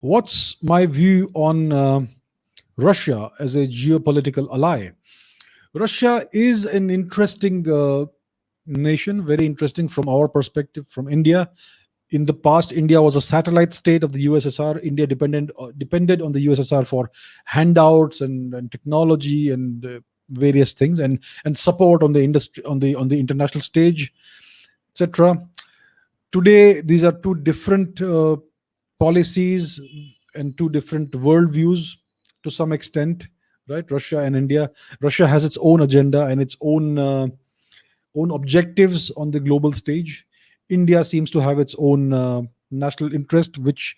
What's my view on Russia as a geopolitical ally? Russia is an interesting nation, very interesting from our perspective, from India. In the past, India was a satellite state of the USSR. India depended on the USSR for handouts and technology and various things and support on the industry on the international stage, etc. Today, these are two different policies and two different worldviews to some extent, right? Russia and India. Russia has its own agenda and its own objectives on the global stage. India seems to have its own national interest, which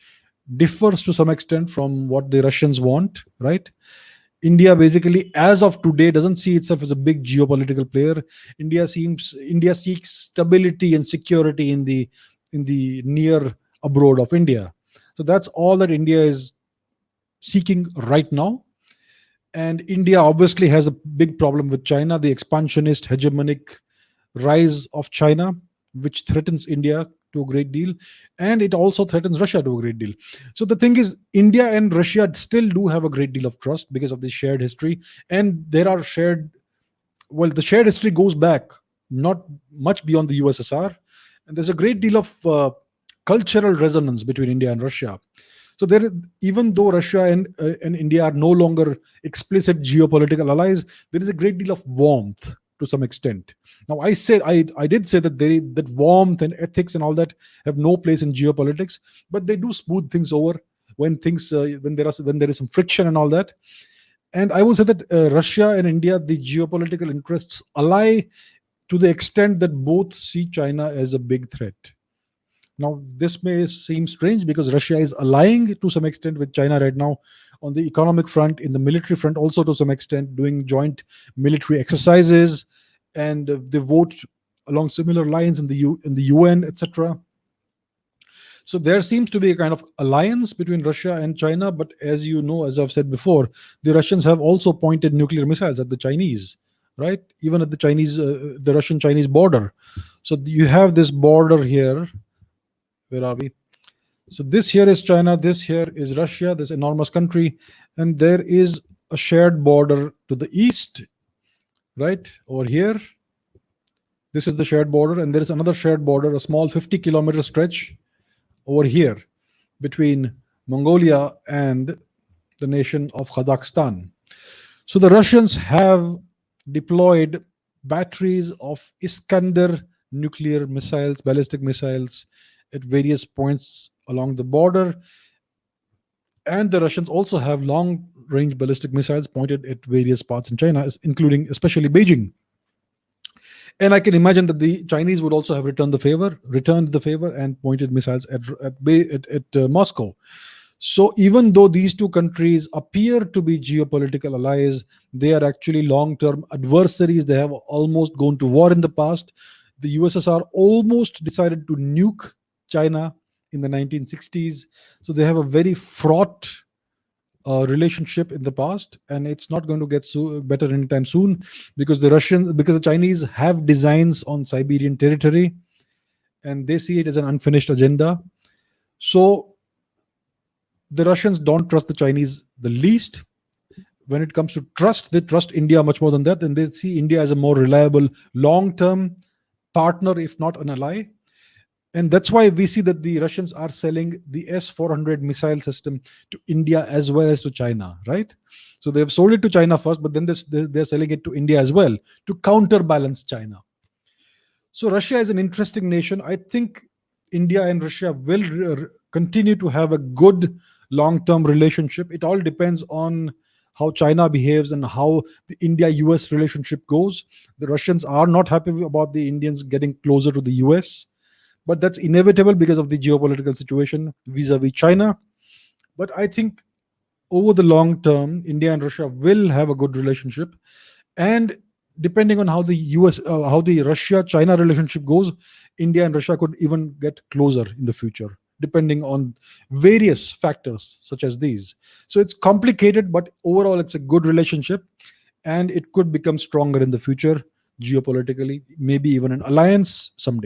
differs to some extent from what the Russians want, right? India basically, as of today, doesn't see itself as a big geopolitical player. India seeks stability and security in the near abroad of India. So that's all that India is seeking right now. And India obviously has a big problem with China, the expansionist, hegemonic rise of China, which threatens India to a great deal. And it also threatens Russia to a great deal. So the thing is, India and Russia still do have a great deal of trust because of the shared history. And there are the shared history goes back not much beyond the USSR. And there's a great deal of cultural resonance between India and Russia. So even though Russia and India are no longer explicit geopolitical allies, there is a great deal of warmth to some extent. Now, I did say that warmth and ethics and all that have no place in geopolitics, but they do smooth things over when there is some friction and all that. And I will say that Russia and India, the geopolitical interests ally to the extent that both see China as a big threat. Now, this may seem strange because Russia is allying to some extent with China right now on the economic front, in the military front, also to some extent, doing joint military exercises, and they vote along similar lines in the UN, etc. So there seems to be a kind of alliance between Russia and China, but as you know, as I've said before, the Russians have also pointed nuclear missiles at the Chinese, right? Even at the Russian-Chinese border. So you have this border here. Where are we? So this here is China, this here is Russia, this enormous country, and there is a shared border to the east, right? Over here. This is the shared border, and there is another shared border, a small 50-kilometer stretch over here between Mongolia and the nation of Kazakhstan. So the Russians have deployed batteries of Iskander nuclear missiles, ballistic missiles, at various points along the border. And the Russians also have long range ballistic missiles pointed at various parts in China, including especially Beijing. And I can imagine that the Chinese would also have returned the favor and pointed missiles at Moscow. So even though these two countries appear to be geopolitical allies, they are actually long-term adversaries. They have almost gone to war in the past. The USSR almost decided to nuke China in the 1960s. So they have a very fraught relationship in the past, and it's not going to get better anytime soon because the Chinese have designs on Siberian territory, and they see it as an unfinished agenda. So the Russians don't trust the Chinese the least. When it comes to trust, they trust India much more than that, and they see India as a more reliable long-term partner, if not an ally. And that's why we see that the Russians are selling the S-400 missile system to India as well as to China, right? So they've sold it to China first, but then they're selling it to India as well to counterbalance China. So Russia is an interesting nation. I think India and Russia will continue to have a good long-term relationship. It all depends on how China behaves and how the India-US relationship goes. The Russians are not happy about the Indians getting closer to the US, but that's inevitable because of the geopolitical situation vis-a-vis China. But I think over the long term, India and Russia will have a good relationship, and depending on how the Russia-China relationship goes, India and Russia could even get closer in the future, depending on various factors such as these. So it's complicated, but overall, it's a good relationship, and it could become stronger in the future geopolitically, maybe even an alliance someday.